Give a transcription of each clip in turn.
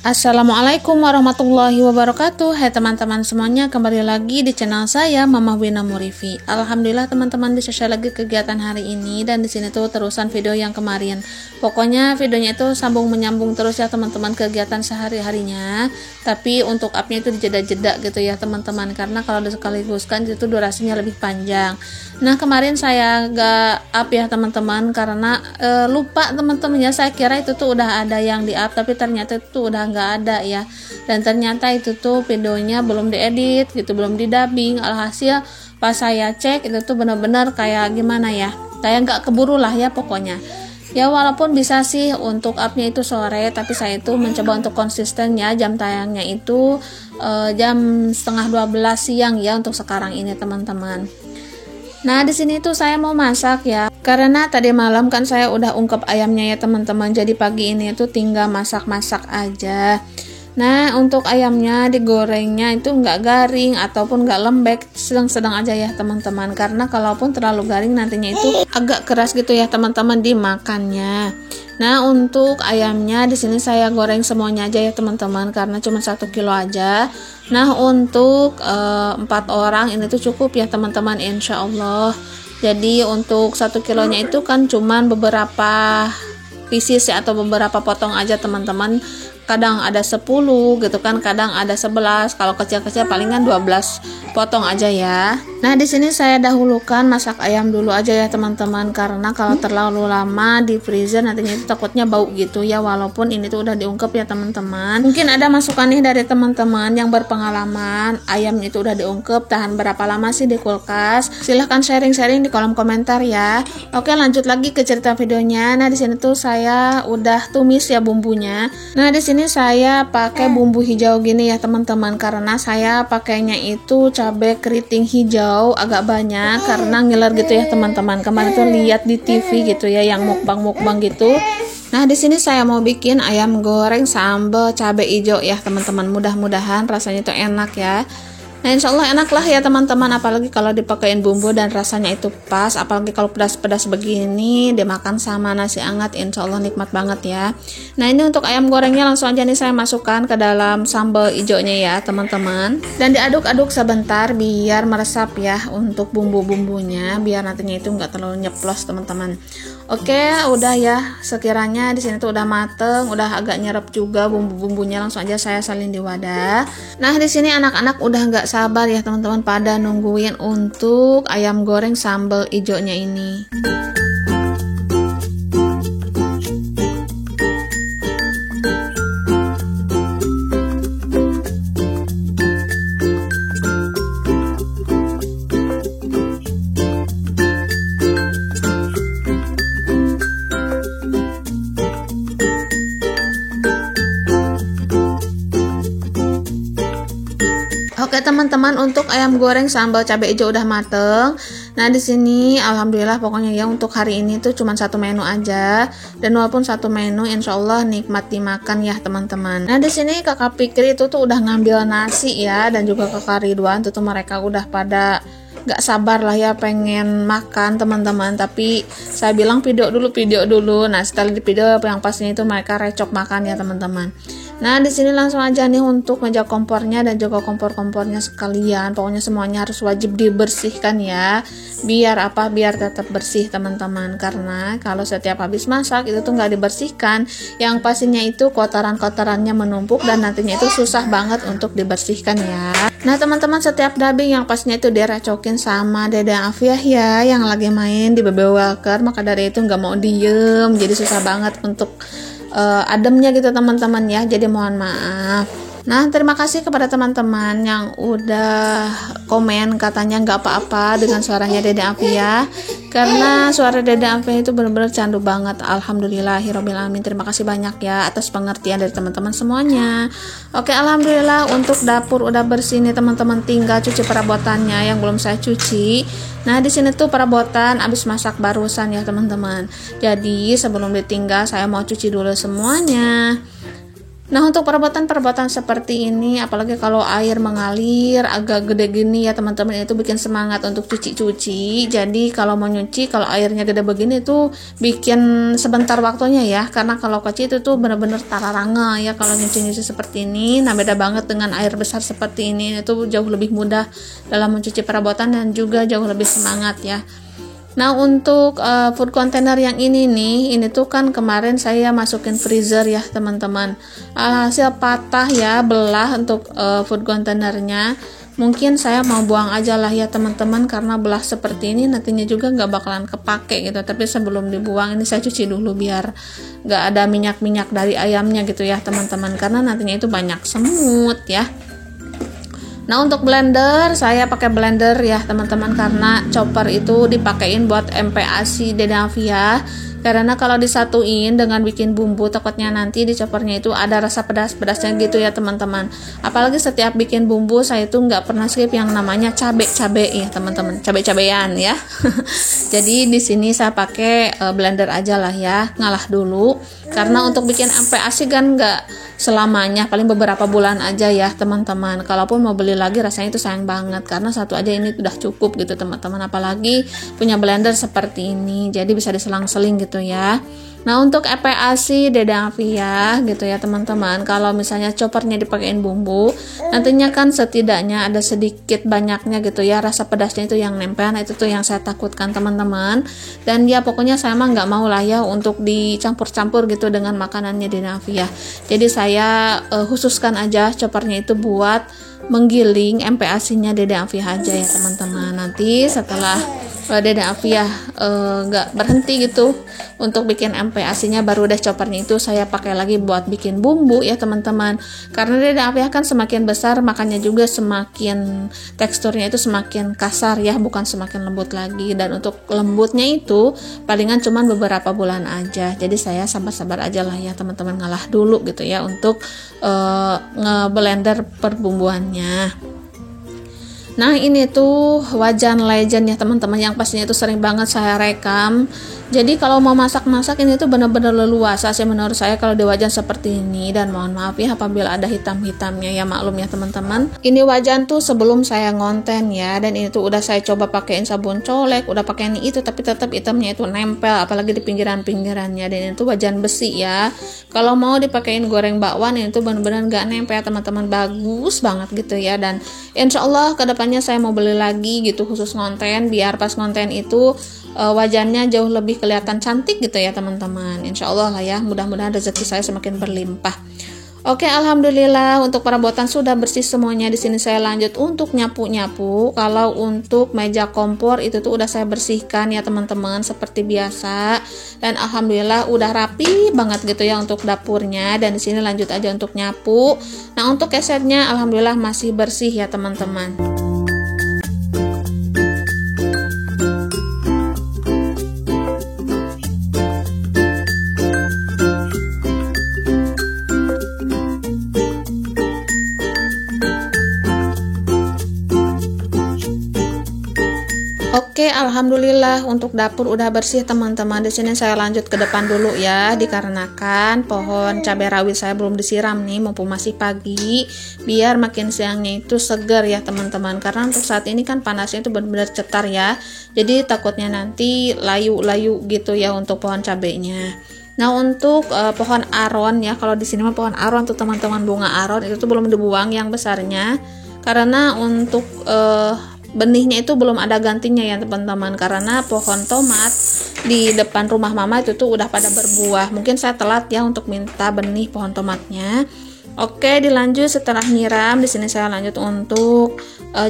Assalamualaikum warahmatullahi wabarakatuh. Hai teman-teman semuanya, kembali lagi di channel saya Mama Wina Murifi. Alhamdulillah teman-teman bisa share lagi kegiatan hari ini, dan di sini tuh terusan video yang kemarin. Pokoknya videonya itu sambung menyambung terus ya teman-teman, kegiatan sehari-harinya. Tapi untuk upnya itu dijeda-jeda gitu ya teman-teman, karena kalau dikaliguskan itu durasinya lebih panjang. Nah kemarin saya gak up ya teman-teman karena lupa teman-teman ya. Saya kira itu tuh udah ada yang di up, tapi ternyata itu udah nggak ada ya, dan ternyata itu tuh videonya belum diedit gitu, belum didubbing. Alhasil pas saya cek itu tuh bener-bener kayak gimana ya, kayak nggak keburu lah ya pokoknya ya. Walaupun bisa sih untuk upnya itu sore, tapi saya itu mencoba untuk konsisten ya, jam tayangnya itu jam setengah 12 siang ya untuk sekarang ini teman-teman. Nah di sini tuh saya mau masak ya, karena tadi malam kan saya udah ungkep ayamnya ya teman-teman. Jadi pagi ini tuh tinggal masak-masak aja. Nah untuk ayamnya digorengnya itu nggak garing ataupun nggak lembek, sedang-sedang aja ya teman-teman. Karena kalaupun terlalu garing nantinya itu agak keras gitu ya teman-teman dimakannya. Nah untuk ayamnya di sini saya goreng semuanya aja ya teman-teman, karena cuma 1 kilo aja. Nah untuk 4 orang ini tuh cukup ya teman-teman, insya Allah. Jadi untuk 1 kilonya itu kan cuman beberapa pieces ya, atau beberapa potong aja teman-teman. Kadang ada 10 gitu kan, kadang ada 11. Kalau kecil-kecil palingan 12 potong aja ya. Nah di sini saya dahulukan masak ayam dulu aja ya teman-teman, karena kalau terlalu lama di freezer nantinya itu takutnya bau gitu ya. Walaupun ini tuh udah diungkep ya teman-teman. Mungkin ada masukan nih dari teman-teman yang berpengalaman, ayam itu udah diungkep tahan berapa lama sih di kulkas? Silahkan sharing-sharing di kolom komentar ya. Oke lanjut lagi ke cerita videonya. Nah di sini tuh saya udah tumis ya bumbunya. Nah di sini saya pakai bumbu hijau gini ya teman-teman, karena saya pakainya itu cabai keriting hijau agak banyak karena ngiler gitu ya teman-teman. Kemarin tuh lihat di TV gitu ya, yang mukbang gitu. Nah di sini saya mau bikin ayam goreng sambal cabai hijau ya teman-teman. Mudah-mudahan rasanya itu enak ya. Nah insya Allah enak lah ya teman-teman, apalagi kalau dipakein bumbu dan rasanya itu pas. Apalagi kalau pedas-pedas begini dimakan sama nasi hangat, insya Allah nikmat banget ya. Nah ini untuk ayam gorengnya langsung aja nih saya masukkan ke dalam sambal hijaunya ya teman-teman, dan diaduk-aduk sebentar biar meresap ya untuk bumbu-bumbunya, biar nantinya itu nggak terlalu nyeplos teman-teman. Oke udah ya, sekiranya di sini tuh udah mateng, udah agak nyerap juga bumbu-bumbunya, langsung aja saya salin di wadah. Nah di sini anak-anak udah nggak sabar ya teman-teman, pada nungguin untuk ayam goreng sambal hijaunya ini. Oke teman-teman, untuk ayam goreng sambal cabai hijau udah mateng. Nah di sini alhamdulillah pokoknya ya untuk hari ini tuh cuma 1 menu aja, dan walaupun 1 menu insya Allah nikmat dimakan ya teman-teman. Nah di sini kakak Fikri itu tuh udah ngambil nasi ya, dan juga kakak Ridwan tuh mereka udah pada gak sabar lah ya pengen makan teman-teman. Tapi saya bilang video dulu. Nah setelah di video yang pastinya itu mereka recok makan ya teman-teman. Nah di sini langsung aja nih untuk meja kompornya dan juga kompor-kompornya sekalian. Pokoknya semuanya harus wajib dibersihkan ya. Biar apa? Biar tetap bersih teman-teman. Karena kalau setiap habis masak itu tuh nggak dibersihkan, yang pastinya itu kotoran-kotorannya menumpuk dan nantinya itu susah banget untuk dibersihkan ya. Nah teman-teman, setiap dubbing yang pastinya itu direcokin sama Dede Afiah ya, yang lagi main di BB Walker. Maka dari itu nggak mau diem, jadi susah banget untuk ademnya gitu teman-teman ya, jadi mohon maaf. Nah terima kasih kepada teman-teman yang udah komen katanya nggak apa-apa dengan suaranya Dede Afiah, karena suara Dede Afiah itu benar-benar candu banget. Alhamdulillahirobbil alamin. Terima kasih banyak ya atas pengertian dari teman-teman semuanya. Oke alhamdulillah untuk dapur udah bersih nih teman-teman, tinggal cuci perabotannya yang belum saya cuci. Nah di sini tuh perabotan abis masak barusan ya teman-teman. Jadi sebelum ditinggal saya mau cuci dulu semuanya. Nah, untuk perabotan-perabotan seperti ini, apalagi kalau air mengalir agak gede gini ya teman-teman, itu bikin semangat untuk cuci-cuci. Jadi kalau mau nyuci, kalau airnya gede begini tuh bikin sebentar waktunya ya, karena kalau kecil itu tuh bener-bener tararanga ya kalau nyuci-nyuci seperti ini. Nah, beda banget dengan air besar seperti ini, itu jauh lebih mudah dalam mencuci perabotan dan juga jauh lebih semangat ya. Nah, untuk food container yang ini nih, ini tuh kan kemarin saya masukin freezer ya teman-teman. Alhasil patah ya, belah untuk food containernya. Mungkin saya mau buang aja lah ya teman-teman, karena belah seperti ini nantinya juga nggak bakalan kepake gitu. Tapi sebelum dibuang ini saya cuci dulu biar nggak ada minyak-minyak dari ayamnya gitu ya teman-teman, karena nantinya itu banyak semut ya. Nah, untuk blender saya pakai blender ya teman-teman, karena chopper itu dipakein buat MPASI Denavia. Karena kalau disatuin dengan bikin bumbu, takutnya nanti di choppernya itu ada rasa pedas-pedasnya gitu ya teman-teman. Apalagi setiap bikin bumbu saya itu nggak pernah skip yang namanya cabe-cabe ya teman-teman, cabe-cabean ya. Jadi di sini saya pakai blender aja lah ya, ngalah dulu. Karena untuk bikin MPASI kan nggak selamanya, paling beberapa bulan aja ya teman-teman. Kalaupun mau beli lagi rasanya itu sayang banget, karena satu aja ini udah cukup gitu teman-teman, apalagi punya blender seperti ini, jadi bisa diselang-seling gitu ya. Nah, untuk MPASI Denavia gitu ya teman-teman, kalau misalnya choppernya dipakein bumbu, nantinya kan setidaknya ada sedikit banyaknya gitu ya rasa pedasnya itu yang nempel. Nah, itu tuh yang saya takutkan teman-teman. Dan ya pokoknya saya mah nggak mau lah ya untuk dicampur-campur gitu dengan makanannya Denavia. Jadi saya khususkan aja choppernya itu buat menggiling MPASI-nya Denavia aja ya teman-teman. Nanti setelah Denavia nggak berhenti gitu untuk bikin MPASI-nya, baru deh choppernya itu saya pakai lagi buat bikin bumbu ya teman-teman. Karena Denavia kan semakin besar, makanya juga semakin teksturnya itu semakin kasar ya, bukan semakin lembut lagi. Dan untuk lembutnya itu palingan cuman beberapa bulan aja. Jadi saya sabar-sabar aja lah ya teman-teman, ngalah dulu gitu ya untuk ngeblender perbumbuannya. Nah, ini tuh wajan legend ya teman-teman, yang pastinya itu sering banget saya rekam. Jadi kalau mau masak-masak ini tuh benar-benar leluasa sih menurut saya kalau di wajan seperti ini. Dan mohon maaf ya apabila ada hitam-hitamnya ya, maklum ya teman-teman. Ini wajan tuh sebelum saya ngonten ya, dan ini tuh udah saya coba pakein sabun colek, udah pakein itu, tapi tetap hitamnya itu nempel, apalagi di pinggiran-pinggirannya. Dan itu wajan besi ya. Kalau mau dipakein goreng bakwan ini tuh benar-benar gak nempel teman-teman, bagus banget gitu ya. Dan insya Allah kedepannya saya mau beli lagi gitu khusus ngonten, biar pas ngonten itu wajannya jauh lebih kelihatan cantik gitu ya teman-teman. Insya Allah lah ya, mudah-mudahan rezeki saya semakin berlimpah. Oke, alhamdulillah untuk perabotan sudah bersih semuanya. Di sini saya lanjut untuk nyapu-nyapu. Kalau untuk meja kompor itu tuh udah saya bersihkan ya teman-teman seperti biasa. Dan alhamdulillah udah rapi banget gitu ya untuk dapurnya. Dan di sini lanjut aja untuk nyapu. Nah, untuk kesetnya alhamdulillah masih bersih ya teman-teman. Oke, alhamdulillah untuk dapur udah bersih teman-teman. Di sini saya lanjut ke depan dulu ya, dikarenakan pohon cabai rawit saya belum disiram nih, mumpung masih pagi, biar makin siangnya itu segar ya teman-teman. Karena untuk saat ini kan panasnya itu benar-benar cetar ya, jadi takutnya nanti layu-layu gitu ya untuk pohon cabainya. Nah, untuk pohon aron ya, kalau di sini mah pohon aron tuh teman-teman, bunga aron itu tuh belum dibuang yang besarnya, karena untuk benihnya itu belum ada gantinya ya teman-teman, karena pohon tomat di depan rumah mama itu tuh udah pada berbuah. Mungkin saya telat ya untuk minta benih pohon tomatnya. Oke, dilanjut setelah nyiram. Di sini saya lanjut untuk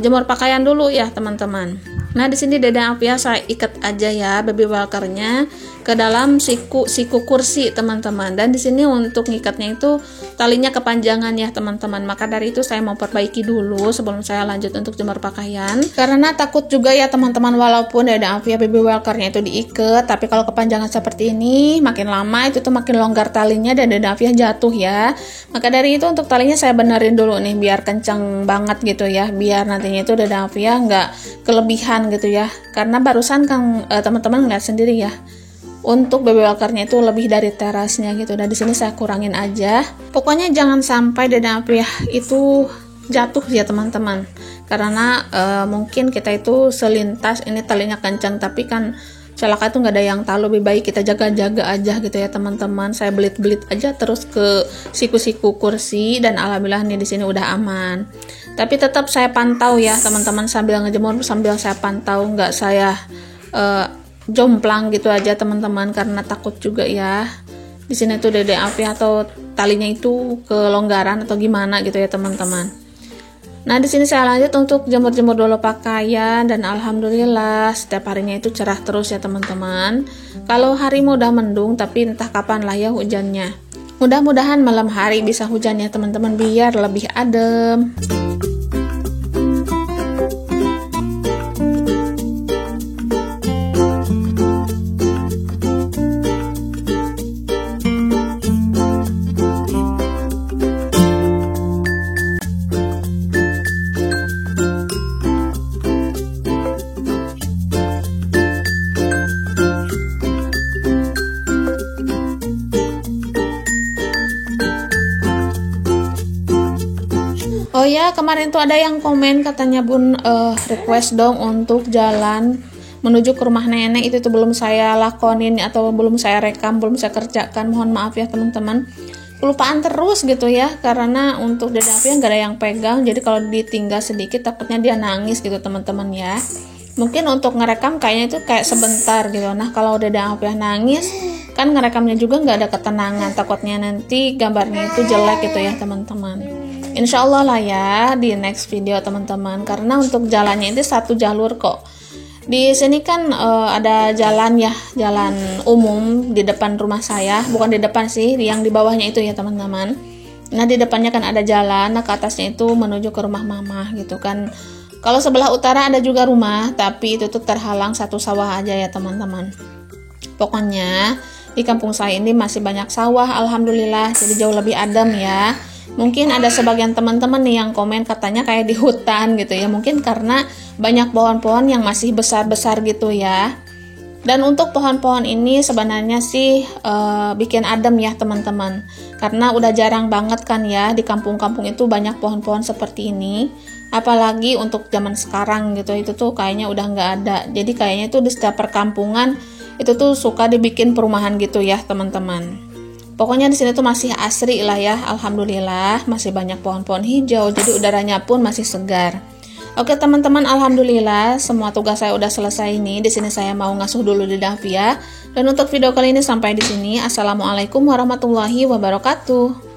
jemur pakaian dulu ya teman-teman. Nah, di sini Denavia saya ikat aja ya baby walkernya ke dalam siku kursi teman-teman. Dan di sini untuk ngikatnya itu talinya kepanjangan ya teman-teman. Maka dari itu saya mau perbaiki dulu sebelum saya lanjut untuk jemur pakaian. Karena takut juga ya teman-teman, walaupun Denavia baby walkernya itu diikat, tapi kalau kepanjangan seperti ini makin lama itu tuh makin longgar talinya dan Denavia jatuh ya. Maka dari itu untuk talinya saya benerin dulu nih biar kencang banget gitu ya, biar nantinya itu Denavia nggak kelebihan gitu ya. Karena barusan kan teman-teman ngeliat sendiri ya, untuk baby walkernya itu lebih dari terasnya gitu. Dan di sini saya kurangin aja. Pokoknya jangan sampai dada apiah itu jatuh ya teman-teman. Karena mungkin kita itu selintas ini talinya kencang, tapi kan celaka itu nggak ada yang tahu, lebih baik kita jaga-jaga aja gitu ya teman-teman. Saya belit-belit aja terus ke siku-siku kursi dan alhamdulillah nih di sini udah aman. Tapi tetap saya pantau ya teman-teman, sambil ngejemur sambil saya pantau, nggak saya jomplang gitu aja teman-teman, karena takut juga ya di sini tuh dada apiah atau talinya itu kelonggaran atau gimana gitu ya teman-teman. Nah di sini saya lanjut untuk jemur-jemur dulu pakaian dan alhamdulillah setiap harinya itu cerah terus ya teman-teman. Kalau hari udah mendung tapi entah kapan lah ya hujannya. Mudah-mudahan malam hari bisa hujan ya teman-teman biar lebih adem. Oh ya, kemarin tuh ada yang komen katanya Bun request dong untuk jalan menuju ke rumah nenek, itu tuh belum saya lakonin atau belum saya rekam, belum saya kerjakan. Mohon maaf ya teman-teman. Kelupaan terus gitu ya, karena untuk dada apiah nggak ada yang pegang, jadi kalau ditinggal sedikit takutnya dia nangis gitu teman-teman ya. Mungkin untuk ngerekam kayaknya itu kayak sebentar gitu. Nah kalau dada apiah nangis kan ngerekamnya juga nggak ada ketenangan, takutnya nanti gambarnya itu jelek gitu ya teman-teman. Insya Allah lah ya di next video teman-teman, karena untuk jalannya itu satu jalur kok. Di sini kan ada jalan ya, jalan umum di depan rumah saya, bukan di depan sih, yang di bawahnya itu ya teman-teman. Nah di depannya kan ada jalan, nah ke atasnya itu menuju ke rumah mama gitu kan. Kalau sebelah utara ada juga rumah, tapi itu tuh terhalang satu sawah aja ya teman-teman. Pokoknya di kampung saya ini masih banyak sawah, alhamdulillah, jadi jauh lebih adem ya. Mungkin ada sebagian teman-teman nih yang komen katanya kayak di hutan gitu ya, mungkin karena banyak pohon-pohon yang masih besar-besar gitu ya. Dan untuk pohon-pohon ini sebenarnya sih bikin adem ya teman-teman, karena udah jarang banget kan ya di kampung-kampung itu banyak pohon-pohon seperti ini. Apalagi untuk zaman sekarang gitu, itu tuh kayaknya udah nggak ada. Jadi kayaknya itu di setiap perkampungan itu tuh suka dibikin perumahan gitu ya teman-teman. Pokoknya di sini tuh masih asri lah ya, alhamdulillah masih banyak pohon-pohon hijau, jadi udaranya pun masih segar. Oke teman-teman, alhamdulillah semua tugas saya udah selesai nih. Di sini saya mau ngasuh dulu dada apiah. Dan untuk video kali ini sampai di sini. Assalamualaikum warahmatullahi wabarakatuh.